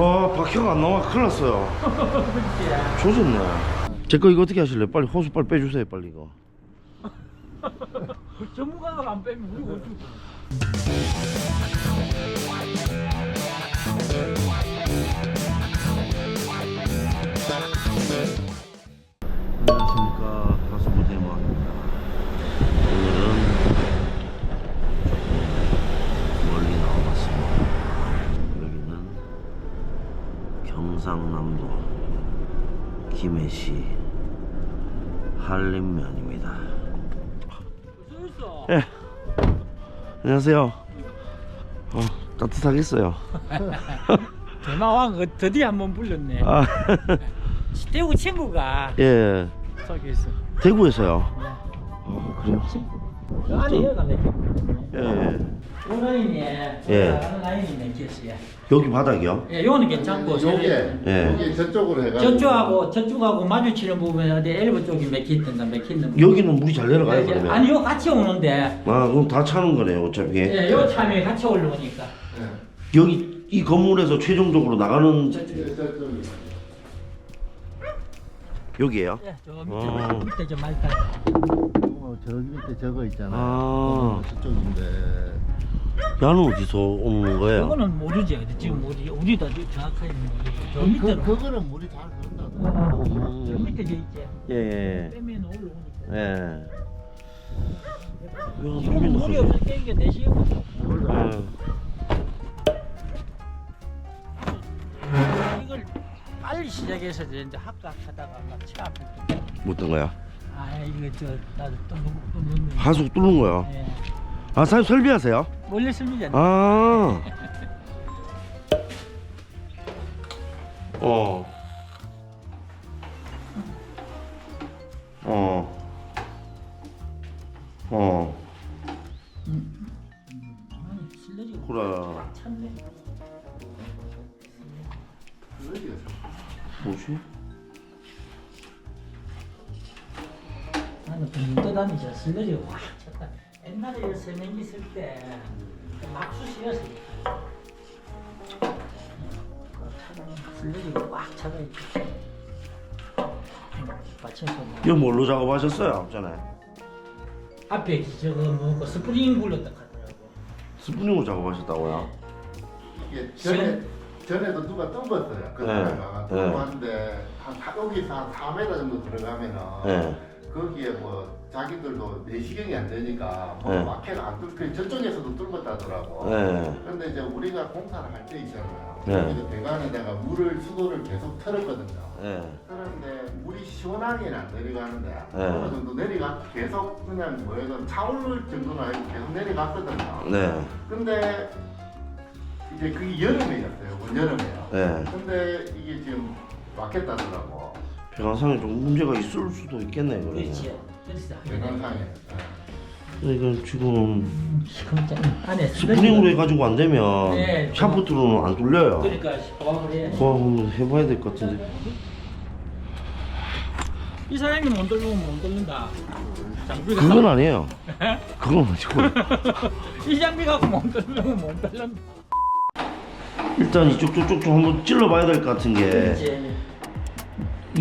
바퀴가 안 나와. 큰일 났어요. 조졌네. 제 거 이거 어떻게 하실래요? 빨리 호수 빨리 빼주세요. 빨리 이거. 전문가가 안 빼면 우리 어떻게. 안녕하십니까. 가수부 대모입니다. 오늘은 멀리 나와봤습니다. 여기는 경상남도 김해시 한림면입니다. 예. 안녕하세요. 따뜻하겠어요. 대마왕 드디어 한번 불렀네. 아, 대구 친구가 예. 저기 있어. 대구에서요. 그래요? 그 안에 여가 몇 개. 예. 요 라인에 예. 다른 라인이 몇 개씩이야. 여기 바닥이요? 예, 요거는 괜찮고. 요게 예. 여기 저쪽으로 해가지고 저쪽하고 마주치는 부분에 어디 엘보 쪽이 몇 개 있던가 몇 개 있는. 여기는 물이 잘 내려가요, 그러면? 아니 요 같이 오는데. 그럼 다 차는 거네요, 어차피. 예, 요 참에 같이 올라오니까. 여기 이 건물에서 최종적으로 나가는 저쪽에. 저쪽이 여기에요? 예, 저 아. 밑에 저 말단. 저기 밑에 저거 있잖아요. 아. 저쪽인데 야는 어디서 오는 거예요? 이거는 모르지. 지금 우리도 정확하게 모르지. 저 밑에로. 그거는 물이 잘 흐른다. 저 밑에 저 있지. 예. 빼면 올라오니까. 예. 지금 물이 없을 때 이게 4시간. 이걸 빨리 시작해서 이제 합각하다가 차 앞에 또. 못된 거야? 아 이거 저 나도 또 넣는. 하수 뚫는 거요? 예. 아, 사장님 설비하세요? 원래 설비잖아. 아. 어. 실내지. 그래. 참네. 뭐지? 나는 좀 떠다니자 실내지가 확 찼다. 옛날에 세면기 쓸 때 막수 씌어서 실내지가 꽉 차가 있지. 받쳐서 이거 뭘로 작업하셨어요? 전에 앞에 저거 뭐 스프링 굴렀다 하더라고. 스프링으로 작업하셨다고요? 이게 전에도 누가 던봤어요. 그 네. 사람이 네. 던봤는데 여기서 한 4m 정도 들어가면은 네. 거기에 뭐 자기들도 내시경이 안 되니까 뭐 네. 마켓 안 뚫고 저쪽에서도 뚫었다더라고. 네. 근데 이제 우리가 공사를 할 때 있잖아요. 네. 여기서 배관에다가 수도를 계속 틀었거든요. 네. 그런데 물이 시원하게는 안 내려가는데 네. 어느 정도 내려가 계속 그냥 뭐예요 차올 정도는 아니고 계속 내려갔거든요. 네. 근데 이제 그게 여름이었어요. 올 여름에요. 네. 근데 이게 지금 막혔다더라고. 배관상에 좀 문제가 있을 수도 있겠네, 그러면. 그렇지. 그래서 배관상에. 근데 이건 지금 안에 스프링으로 해가지고 안 되면 네. 샤프트로는 안 뚫려요. 그러니까 보합을 해. 그거 한번 해봐야 될 것 같은데. 이 사장님 못 돌리면 못 돌린다. 장비가 그건 아니에요. 그건 아니고. 이 장비 갖고 못 돌리면 못 돌린다. 일단 이쪽 저쪽 좀 한번 찔러봐야 될 것 같은 게 그렇지.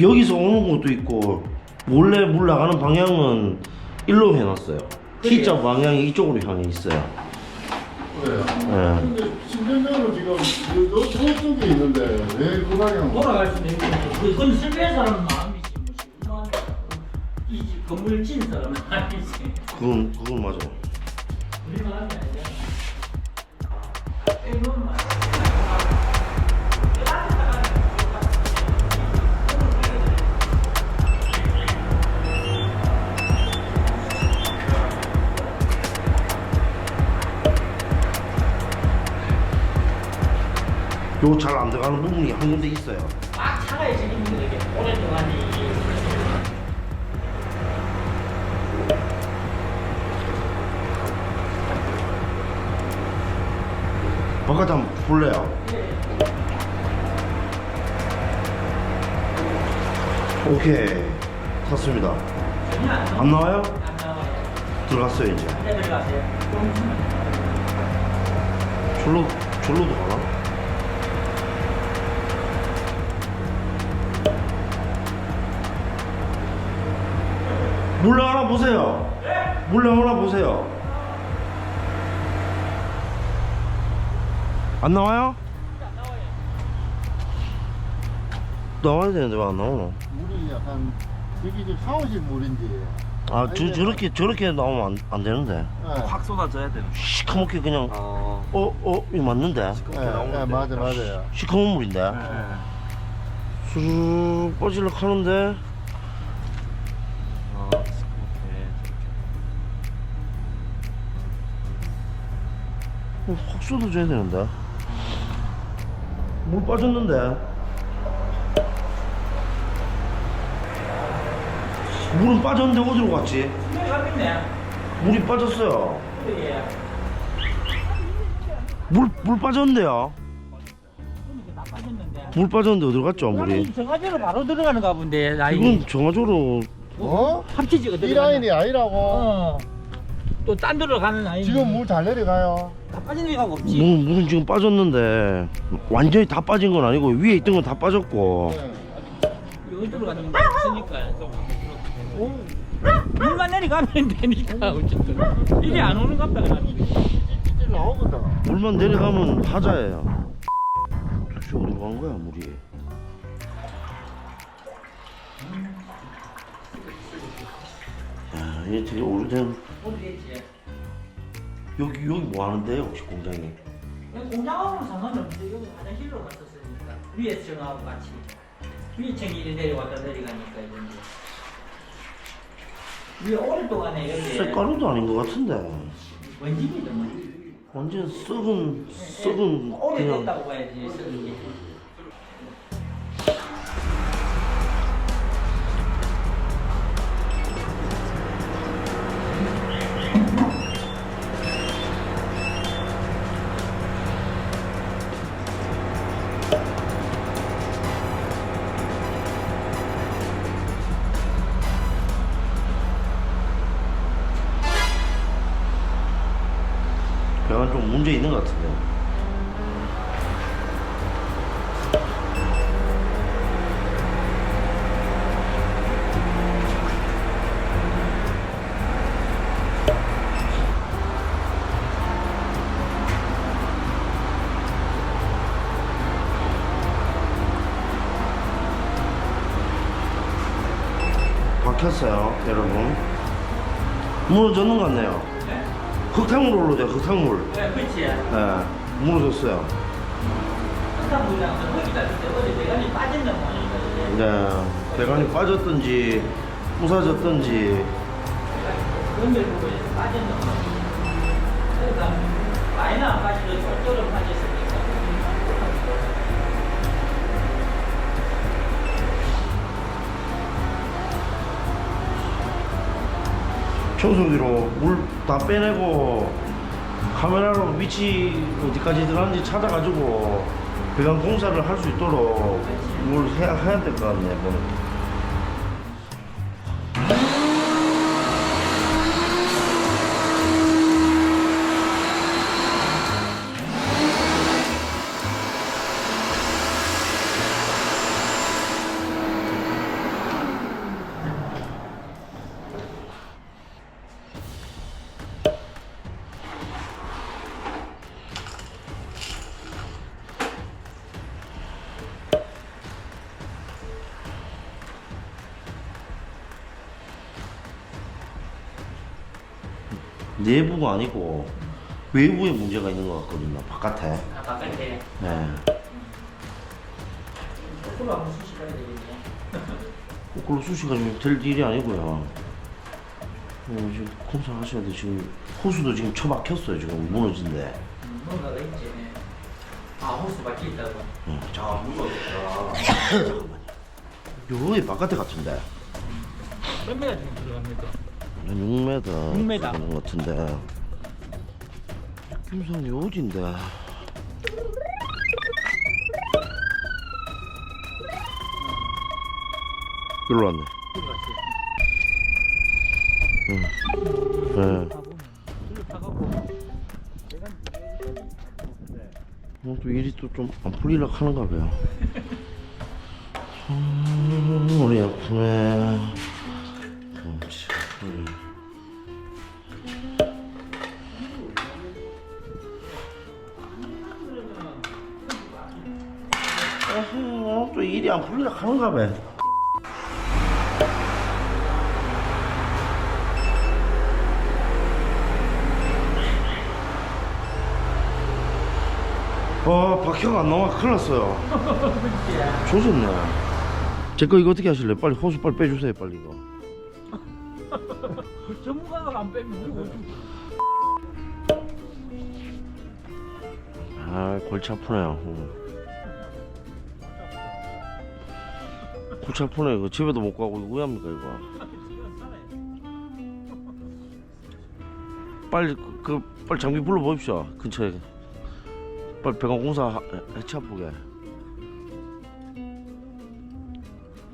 여기서 오는 것도 있고 원래 물 나가는 방향은 일로 해놨어요. T자 방향이 이쪽으로 향해 있어요. 그래요. 네. 근데 신전적으로 지금 저쪽에 있는데 왜 그 방향? 돌아갈 수도 있고 그건 설계한 사람 마음이지. 이 건물 진 사람 마음이지. 그건 맞아요. 우리 마음이 아니잖아. 이건 맞아. 요 잘 안 들어가는 부분이 한 군데 있어요. 막 차가야 재밌는 거게 오랫동안 바깥에 한번 볼래요? 오케이 탔습니다. 안 나와요? 안 나와요. 들어갔어요 이제. 네, 들어가세요. 졸로도 가나? 물량 하나 보세요. 물량 하나 보세요. 안 나와요? 나와야 되는데 왜 안 나오노? 물이 약간 여기 지금 샤워실 물인지. 아, 저렇게 나오면 안 되는데. 예. 확 쏟아져야 되는. 시커멓게 그냥, 이거 맞는데? 예, 맞아요. 시커먼 물인데? 수르르 빠지려고 하는데, 확 쏟아져야 되는데. 물 빠졌는데. 물은 빠졌는데 어디로 갔지? 네, 가겠네. 물이 빠졌어요. 예. 물 빠졌는데요? 그러니까 다 빠졌는데. 물 빠졌는데 어디로 갔죠, 물이? 저가지로 바로 들어가는가 본데 라인이. 이건 정화조로 어? 합치지가 이 라인이 아니라고. 또 딴 데로 가는 라인. 지금 물 잘 내려가요. 다 빠진 데가 없지. 물은 지금 빠졌는데 완전히 다 빠진 건 아니고 위에 있던 건 다 빠졌고 여기로 가는 게 없으니까. 물만 내려가면 되니까 어쨌든 이게 안 오는 갑다 그냥. 찌질 나오거든. 물만 내려가면 하자예요. 도대체 어디로 간 거야 물이? 야, 이게 되게 오래된. 모르겠지. 여기 뭐 하는데요 혹시 공장이? 공장하고는 상관이 없는데 여기 화장실로 갔었으니까 위에 층하고 같이 위에 층이 이리 내려왔다 내려가니까 이런데 위에 오랫동안에 여기 색깔도 아닌 것 같은데 원집이다 원집. 완전 썩은 그냥 오래됐다고 봐야지 썩은 게. 배가 좀 문제 있는 것 같은데. 박혔어요, 여러분. 무너졌는 것 같네요. 네? 흙탕물 올라오죠, 흙탕물. 네, 그렇지. 예, 무너졌어요. 항상 우리가 거기다 있을 때 어디 배관이 빠진다고 하니까 이제 네, 배관이 빠졌든지 부사졌든지. 연결 부분에 빠진다고 하니까. 그러니까 많이는 안 빠지고 쫄쫄은 빠졌으니까. 청소기로 물 다 빼내고 카메라로 위치 어디까지 들어가는지 찾아가지고 배관 공사를 할 수 있도록 뭘 해야 될 것 같네, 보니까. 내부가 아니고 외부에 문제가 있는 것 같거든요, 바깥에. 아, 바깥에. 네. 거꾸로 한번 수식해야 되겠네. 거꾸로 수시가 좀 될 일이 아니고요. 지금 공사하셔야 돼. 지금 호수도 지금 처박혔어요. 지금 무너진데. 뭔가가 있지. 아, 호수 밖에 있다고. 자, 무너졌다. 잠깐만요. 여기 바깥에 같은데. 몇 메가 지금 들어갑니까? 6m. 6m. 되는 것 같은데. 김선이 어딘데? 일로 왔네. 응. 네. 또 일이 또 좀 안 풀리려고 하는가 봐요. 우리 아프네. 또 일이 안 풀리라 하는가 봐. 박혀가 안 나와. 큰일 났어요. 조졌네. 제 거 이거 어떻게 하실래? 빨리 호수 빨리 빼주세요. 빨리 이거. 전문가가 안 빼면 우리 어떻게 골치 아프네요. 골치 아프네. 이거 집에도 못 가고 이거 왜 합니까 이거? 빨리 빨리 장비 불러 보십시오. 근처에. 빨리 배관공사 해치아프게.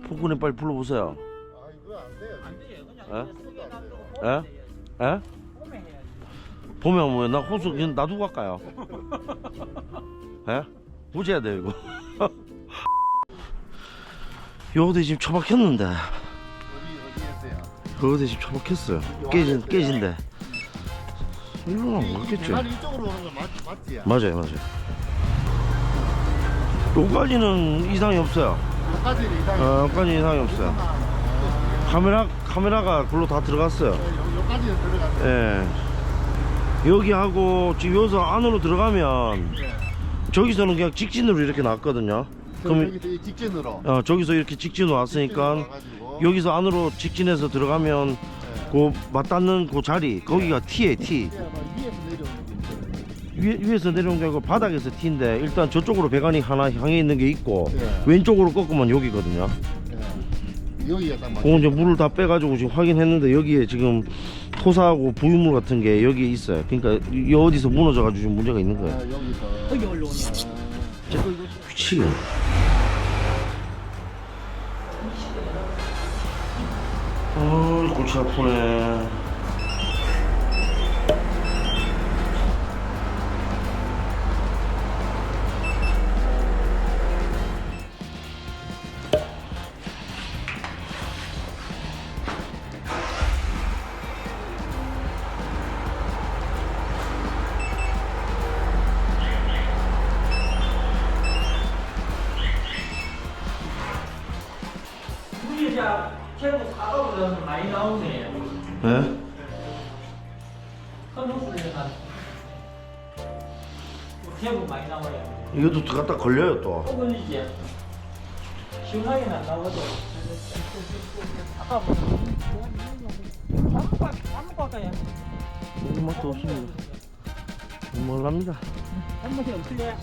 폭군에 빨리 불러보세요. 아 이거 안 돼요. 안 돼요. 에? 그냥 에? 봄에 해야지. 보면 뭐야? 나 호수 그냥 놔두고 갈까요? 에? 부재야 돼요 이거. 요거도 지금 처박혔는데. 어디 했어요? 요거도 지금 처박혔어요. 깨진데. 이거는 모르겠지. 계단이 이쪽으로 오는 거 맞지? 맞아요. 요까지는 이상이 없어요. 여기까지 이상이. 여기까지 이상이 없어요. 카메라가 글로 다 들어갔어요. 여기까지는 들어갔어요. 예. 여기하고 지금 여기서 안으로 들어가면 저기서는 그냥 직진으로 이렇게 나왔거든요. 그럼 여기 직진으로. 저기서 이렇게 직진으로 왔으니까 와가지고. 여기서 안으로 직진해서 들어가면 그 맞닿는 그 자리 거기가 T에 T. 위에서 내려온 게 아니고 바닥에서 T인데 일단 저쪽으로 배관이 하나 향해 있는 게 있고 왼쪽으로 꺾으면 여기거든요. 여기가 딱 맞. 그거 이제 물을 다 빼가지고 지금 확인했는데 여기에 지금 토사하고 부유물 같은 게 여기에 있어요. 그러니까 이 어디서 무너져가지고 지금 문제가 있는 거예요. 여기서. 여기 올라오네. 미치겠네. 골치 아프네. 우리 이제 최고 4억은 많이 나오네. 예? 큰 호수에서 최고 많이 나와요. 이것도 갖다 걸려요 또. 또 걸리지. 시원하게는 안 나오거든. 아까 뭐 아무 거까야. 맛도 없습니다. 몰랍니다. 한 번씩 없을래?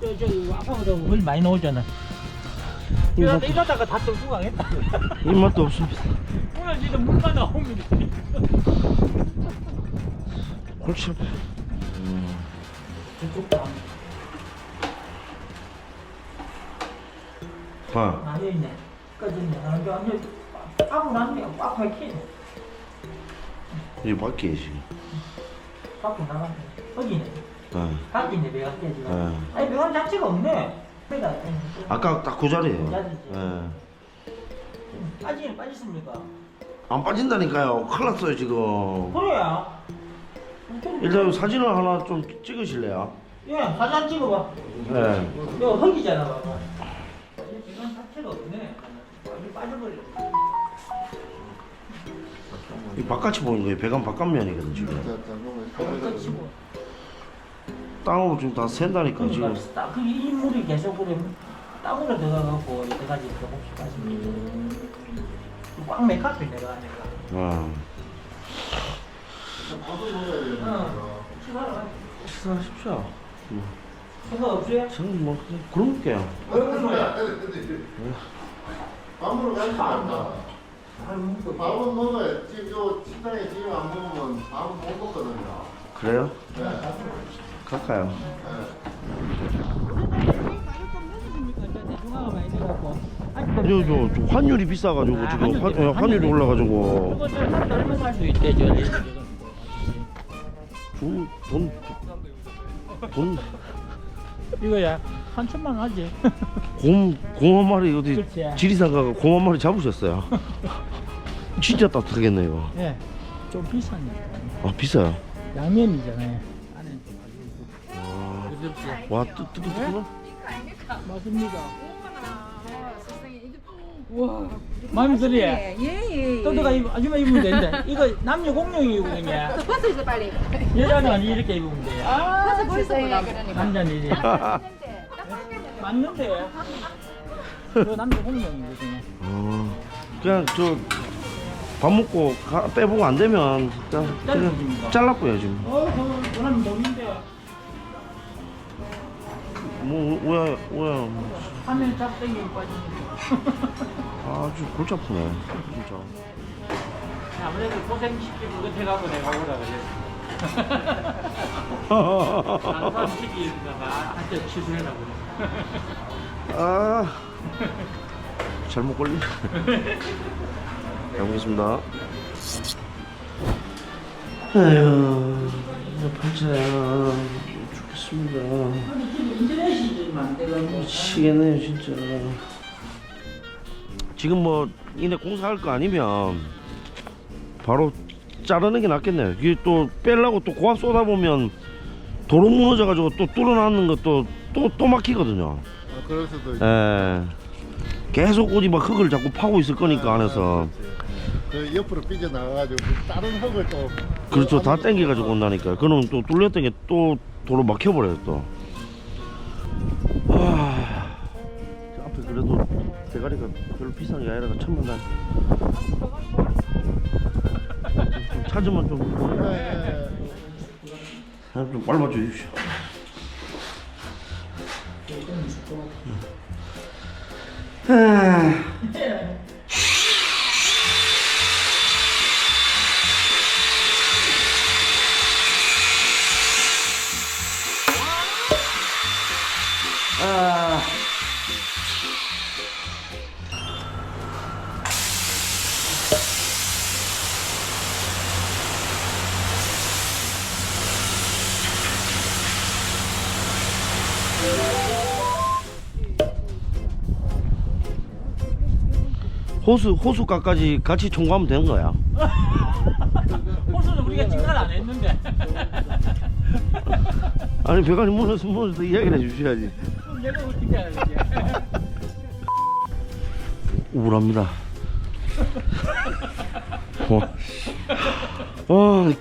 저기 아까보다 물 많이 나오잖아. 이러다가 다 뚫고 가겠다. 입맛도 없습니다. 오늘 진짜 물만 나오면 골치 아파. 저쪽도 봐. 많이 있네. 꺼졌네. 완전 아무 나는 꽉 막히네. 이 밖에 지금. 밖으로 나갔네. 거기네. 밖이네 배가 깨지고. 네. 아니 배관 자체가 없네. 배가 아까 딱 그 자리에요. 그 자리지. 예. 빠지긴 빠졌습니까? 안 빠진다니까요. 큰일 났어요 지금. 그래야. 일단 사진을 하나 좀 찍으실래요? 예, 사진 찍어봐. 네. 이거 흙이잖아, 봐봐. 배관 자체가 없네. 완전 빠져버려. 이 바깥이 보이는 거예요. 배관 바깥면이거든 지금. 끝이 뭐. 땅으로 지금 다 샌다니까 지금. 그러니까 그 인물이 계속 그래 땅으로 들어가고 여태까지 조금씩 빠집니다. 꽉 맥혔어 내가. 식사하십시오. 생각 없어요? 저는 뭐 그냥 그런 게요. 밥으로 가지 않나? 먹고 밥은 먹어야 지금 요 식당에 지금 안 먹으면 밥은 못 먹거든요. 그래요? 네. 갈까요? 저 환율이 비싸가지고 지금 환율이 올라가지고 그거 저 하루에 얼마 살 수 있대 돈 이거야 한 천만 하지. 곰 한 마리 어디 그렇지. 지리산 가가 곰 한 마리 잡으셨어요. 진짜 따뜻하겠네 이거. 예, 좀 비싸네. 아 비싸요. 양면이잖아요. 안에 좀 아주 와, 부드럽지. 와 뜨뜻뜨뜻. 맞습니다. 와, 마음에 들어요? 예예. 또도가 아줌마 입으면 되는데 이거 남녀 공용이거든요. 벗어 있어 빨리. 여자는 이렇게 입으면 돼요. 벗어 벌써 그러니까. 남자는 이제 맞는데 그 남녀 공용이거든요. 그냥 저 밥 먹고 빼보고 안 되면 그냥 잘라줍니다. 잘랐고요 지금. 그럼 먹는데 뭐 뭐야 하면 잡생이 빠지니까. 아주 골치 아프네 진짜. 아무래도 고생시키고 그거 해갖고 내가 오라 그래. 다른 시키다가 한테 취소해라고 그래. 아 잘못 걸린. 잘 먹겠습니다. 아유 팔자야 죽겠습니다. 인터넷이 안 되고 미치겠네요 진짜. 지금 뭐 이내 공사할 거 아니면 바로 자르는 게 낫겠네요. 이게 또 빼려고 또 고압 쏟아보면 도로 무너져가지고 또 뚫어놨는 것도 또 막히거든요. 아, 그럴 수도 있고. 예. 계속 어디 막 흙을 자꾸 파고 있을 거니까 안에서. 그 옆으로 삐져나가가지고 다른 흙을 또. 그렇죠. 다 땡겨가지고 온다니까요. 그러면 또 뚫렸던 게 또 도로 막혀버려요 또. 아, 저 앞에 그래도 대가리가 별로 비싼 게 아니라 1000만 원. 좀 찾으면 좀. 예. 좀 빨리 주십시오. 아. 호수가까지 같이 총구하면 되는 거야. 호수는 우리가 찡갈 안 했는데. 아니 배관이 무너서 이야기를 해주셔야지. 그럼 내가 어떻게 해야 되지? 우울합니다.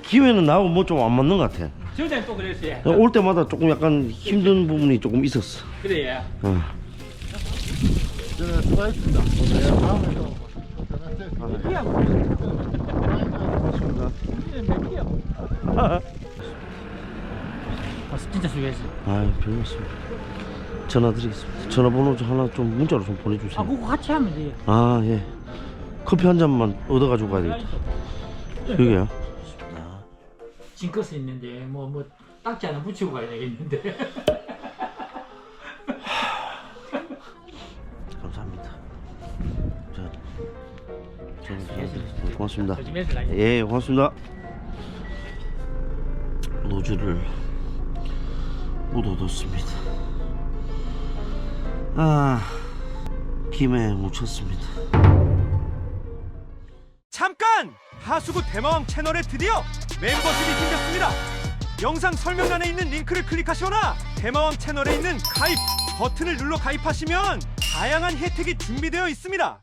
기회는 나하고 뭐 좀 안 맞는 것 같아. 저번에 또 그랬어요. 올 때마다 조금 약간 힘든 부분이 조금 있었어. 그래요. 저는 수고하셨습니다. 네, 다음에 또. 몇 개야? 몇 개야? 진짜 수고했어요. 아유 별말씀. 전화 드리겠습니다. 전화번호 좀 하나 좀 문자로 좀 보내주세요. 아, 그거 같이 하면 돼요. 아 예. 커피 한 잔만 얻어가지고 가야 되겠다. 여기요. 징크스 있는데 뭐 딱지 하나 붙이고 가야 되겠는데. 감사합니다. 저는 고맙습니다. 조심해서 다니세요. 예, 고맙습니다. 노즐을 묻어뒀습니다. 아, 김에 묻혔습니다. 잠깐! 하수구 대마왕 채널에 드디어 멤버십이 생겼습니다. 영상 설명란에 있는 링크를 클릭하시거나 대마왕 채널에 있는 가입 버튼을 눌러 가입하시면 다양한 혜택이 준비되어 있습니다.